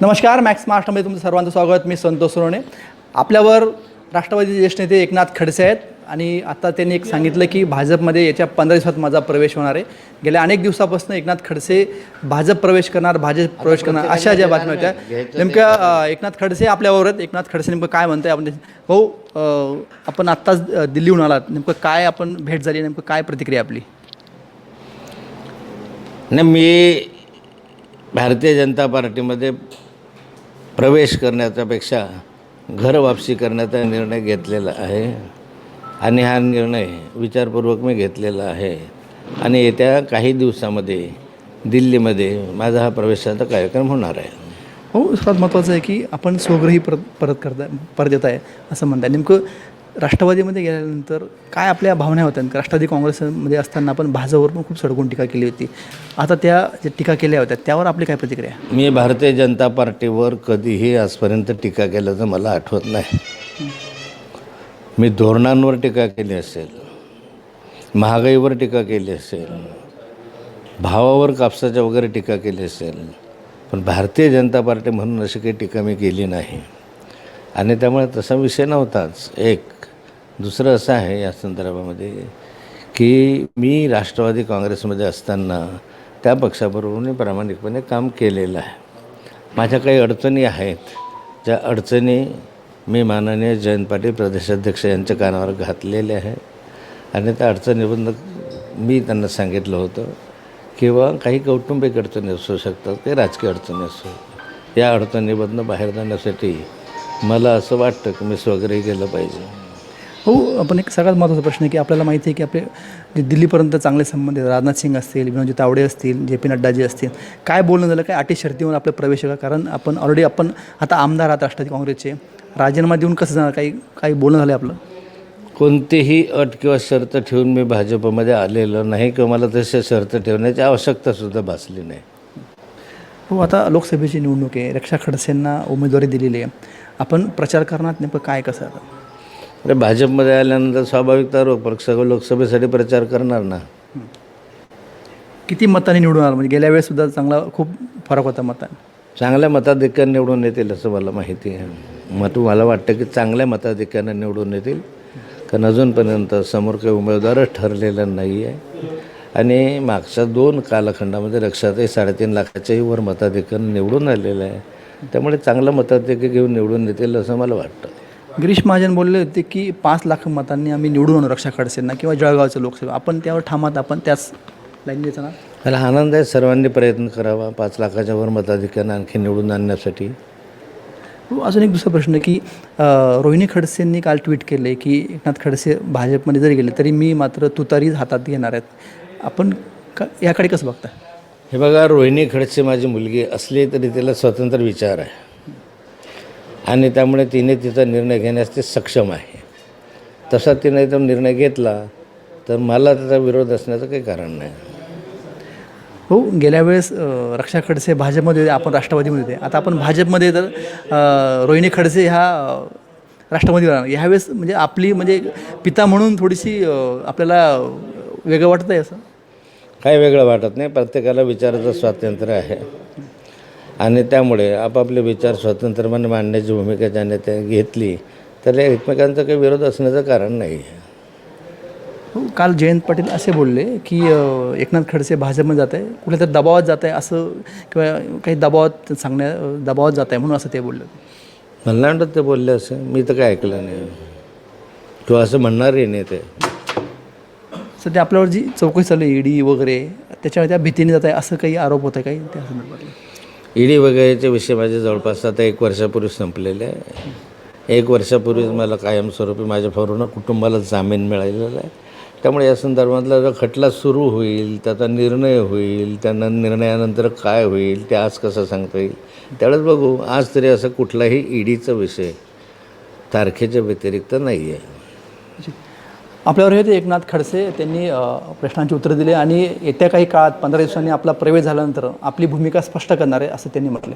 नमस्कार, मॅक्स महाराष्ट्रामध्ये तुमचं सर्वांचं स्वागत. मी संतोष सोनवणे. आपल्यावर राष्ट्रवादीचे ज्येष्ठ नेते एकनाथ खडसे आहेत आणि आता त्यांनी एक सांगितलं की भाजपमध्ये येत्या 15 दिवसात माझा प्रवेश होणार आहे. गेल्या अनेक दिवसापासून एकनाथ खडसे भाजप प्रवेश करणार अशा ज्या बातम्या होत्या, नेमक्या एकनाथ खडसे आपल्यावर आहेत. एकनाथ खडसे नेमकं काय म्हणताय आपण? भाऊ, आपण आत्ताच दिल्लीहून आलात, नेमकं काय आपण भेट झाली, नेमकं काय प्रतिक्रिया आपली? नाही, मी भारतीय जनता पार्टीमध्ये प्रवेश करण्याच्यापेक्षा घर वापसी करण्याचा निर्णय घेतलेला आहे आणि हा निर्णय विचारपूर्वक मी घेतलेला आहे. आणि येत्या काही दिवसामध्ये दिल्लीमध्ये माझा हा प्रवेशाचा कार्यक्रम होणार आहे. हो, सर्वात महत्त्वाचं आहे की आपण स्वगृही परत येत आहे असं म्हणताय. नेमकं राष्ट्रवादीमध्ये गेल्यानंतर काय आपल्या भावना होत्या? राष्ट्रवादी काँग्रेसमध्ये असताना आपण भाजपवर पण खूप सडकून टीका केली होती. आता त्या ज्या टीका केल्या होत्या त्यावर आपली काय प्रतिक्रिया? मी भारतीय जनता पार्टीवर कधीही आजपर्यंत टीका केल्याचं मला आठवत नाही. मी धोरणांवर टीका केली असेल, महागाईवर टीका केली असेल, भावावर कापसाच्या वगैरे टीका केली असेल, पण भारतीय जनता पार्टी म्हणून अशी काही टीका मी केली नाही. आणि त्यामुळे तसा विषय नव्हताच. दुसरं असं आहे या संदर्भामध्ये की मी राष्ट्रवादी काँग्रेसमध्ये असताना त्या पक्षाबरोबर मी प्रामाणिकपणे काम केलेलं आहे. माझ्या काही अडचणी आहेत, ज्या अडचणी मी माननीय जयंत पाटील प्रदेशाध्यक्ष यांच्या कानावर घातलेल्या आहे आणि त्या अडचणीबद्दल मी त्यांना सांगितलं होतं. किंवा काही कौटुंबिक अडचणी असू शकतात, काही राजकीय अडचणी असू. या अडचणीमधनं बाहेर जाण्यासाठी मला असं वाटतं की मी स्वगृही गेलं पाहिजे. हो, आपण एक सगळ्यात महत्त्वाचा प्रश्न आहे की आपल्याला माहिती आहे की आपले जे दिल्लीपर्यंत चांगले संबंध आहेत. राजनाथ सिंग असतील, विनोदजी तावडे असतील, जे.पी. नड्डाजी असतील, काय बोलणं झालं, काय अटी शर्तीवर आपलं प्रवेश आहे? कारण आपण ऑलरेडी आता आमदार आहात राष्ट्रवादी काँग्रेसचे. राजीनामा देऊन कसं जाणार? काही बोलणं झालं आपलं? कोणतीही अट किंवा शर्त ठेवून मी भाजपमध्ये आलेलो नाही किंवा मला तशा शर्त ठेवण्याची आवश्यकतासुद्धा भासली नाही. हो, आता लोकसभेची निवडणूक आहे, रक्षा खडसेंना उमेदवारी दिलेली आहे. आपण प्रचार करणार, नेमकं काय कसं आता? अरे, भाजपमध्ये आल्यानंतर स्वाभाविक तर पक्ष लोकसभेसाठी प्रचार करणार ना. किती मतांनी निवडून आला? म्हणजे गेल्या वेळेससुद्धा चांगला खूप फरक होता मतांनी. चांगल्या मताधिक्याने निवडून येतील असं मला माहिती आहे. मला वाटतं की चांगल्या मताधिक्याने निवडून येतील, कारण अजूनपर्यंत समोर काही उमेदवारच ठरलेला नाही आहे. आणि मागच्या 2 कालखंडामध्ये रक्षाताई 3.5 लाखाच्याही वर मताधिक्याने निवडून आलेलं आहे. त्यामुळे चांगलं मताधिक्य घेऊन निवडून येतील असं मला वाटतं. गिरीश महाजन बोलले होते की 5 लाख मतांनी आम्ही निवडून आणू रक्षा खडसेंना किंवा जळगावचं लोकसभा. आपण त्यावर ठामात, आपण त्याच लाईनने जाणार? मला आनंद आहे. सर्वांनी प्रयत्न करावा 5 लाखाच्या वर मताधिक्यानं आणखी निवडून आणण्यासाठी. अजून एक दुसरा प्रश्न की रोहिणी खडसेंनी काल ट्विट केले की एकनाथ खडसे भाजपमध्ये जरी गेले तरी मी मात्र तुतारीच हातात घेणार आहेत. आपण याकडे कसं बघता? हे बघा, रोहिणी खडसे माझी मुलगी असली तरी तिला स्वतंत्र विचार आहे आणि त्यामुळे तिने तिचा निर्णय घेण्यास ते सक्षम आहे. तसा तिने तो निर्णय घेतला तर मला त्याचा विरोध असण्याचं काही कारण नाही. हो, गेल्या वेळेस रक्षा खडसे भाजपमध्ये होते, आपण राष्ट्रवादीमध्ये होते. आता आपण भाजपमध्ये, तर रोहिणी खडसे ह्या राष्ट्रवादीवर राहणार. ह्यावेळेस म्हणजे आपली पिता म्हणून थोडीशी आपल्याला वेगळं वाटतं आहे असं? काही वेगळं वाटत नाही. प्रत्येकाला विचाराचं स्वातंत्र्य आहे आणि त्यामुळे आपापले विचार स्वतंत्रपणे मांडण्याची भूमिका ज्याने ते घेतली तर एकमेकांचा काही विरोध असण्याचं कारण नाही आहे. हो, काल जयंत पाटील असे बोलले की एकनाथ खडसे भाजपमध्ये जात आहे, कुठल्या तर दबावात जात आहे असं, किंवा काही दबावात जात आहे म्हणून असं ते बोलले. मला नाही वाटत ते बोलले असं. मी तर काय ऐकलं नाही किंवा असं म्हणणारही नाही. ते सध्या आपल्यावर जी चौकशी चालू आहे ईडी वगैरे, त्याच्यावर त्या भीतीने जात आहे असं काही आरोप होत आहे काही त्या संदर्भात? ईडी वगैरेचे विषय माझे जवळपास आता 1 वर्षापूर्वी संपलेले आहे. 1 वर्षापूर्वीच मला कायमस्वरूपी माझ्या पूर्ण कुटुंबाला जामीन मिळालेला आहे. त्यामुळे या संदर्भातला जो खटला सुरू होईल, त्याचा निर्णय होईल, त्यांना निर्णयानंतर काय होईल ते आज कसं सांगता येईल, त्यावेळेस बघू. आज तरी असं कुठलाही ईडीचा विषय तारखेच्या व्यतिरिक्त नाही आहे. आपल्यावर हे ते एकनाथ खडसे, त्यांनी प्रश्नांची उत्तरं दिली आणि येत्या काही काळात 15 दिवसांनी आपला प्रवेश झाल्यानंतर आपली भूमिका स्पष्ट करणार आहे असं त्यांनी म्हटलं.